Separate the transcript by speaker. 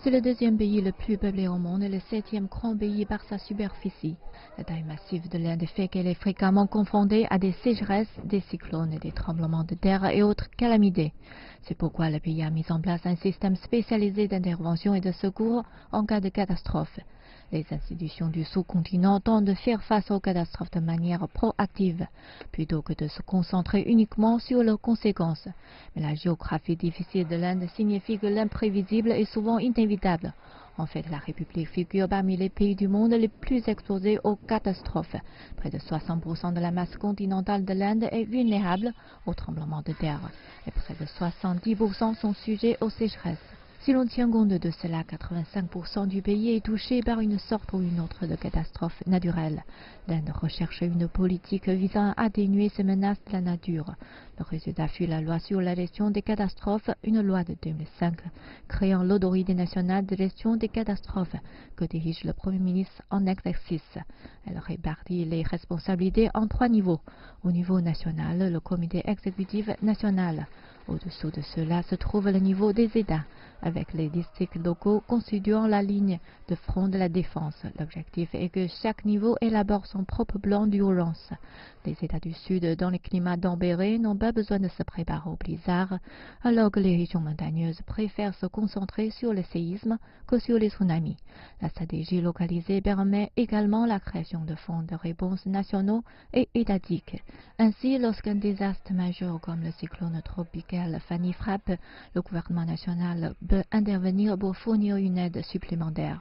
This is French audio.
Speaker 1: C'est le deuxième pays le plus peuplé au monde et le septième grand pays par sa superficie. La taille massive de l'Inde fait qu'elle est fréquemment confrontée à des sécheresses, des cyclones et des tremblements de terre et autres calamités. C'est pourquoi le pays a mis en place un système spécialisé d'intervention et de secours en cas de catastrophe. Les institutions du sous-continent tentent de faire face aux catastrophes de manière proactive, plutôt que de se concentrer uniquement sur leurs conséquences. Mais la géographie difficile de l'Inde signifie que l'imprévisible est souvent inévitable. En fait, la République figure parmi les pays du monde les plus exposés aux catastrophes. Près de 60% de la masse continentale de l'Inde est vulnérable aux tremblements de terre et près de 70% sont sujets aux sécheresses. Si l'on tient compte de cela, 85% du pays est touché par une sorte ou une autre de catastrophe naturelle. L'Inde recherche une politique visant à atténuer ces menaces de la nature. Le résultat fut la loi sur la gestion des catastrophes, une loi de 2005, créant l'autorité nationale de gestion des catastrophes que dirige le Premier ministre en exercice. Elle répartit les responsabilités en 3 niveaux. Au niveau national, le comité exécutif national. Au-dessous de cela se trouve le niveau des États, avec les districts locaux constituant la ligne de front de la défense. L'objectif est que chaque niveau élabore son propre plan d'urgence. Les États du Sud, dans les climats tempérés, n'ont pas besoin de se préparer au blizzard, alors que les régions montagneuses préfèrent se concentrer sur le séisme que sur les tsunamis. La stratégie localisée permet également la création de fonds de réponse nationaux et étatiques. Ainsi, lorsqu'un désastre majeur comme le cyclone tropical Fanny frappe, le gouvernement national peut intervenir pour fournir une aide supplémentaire.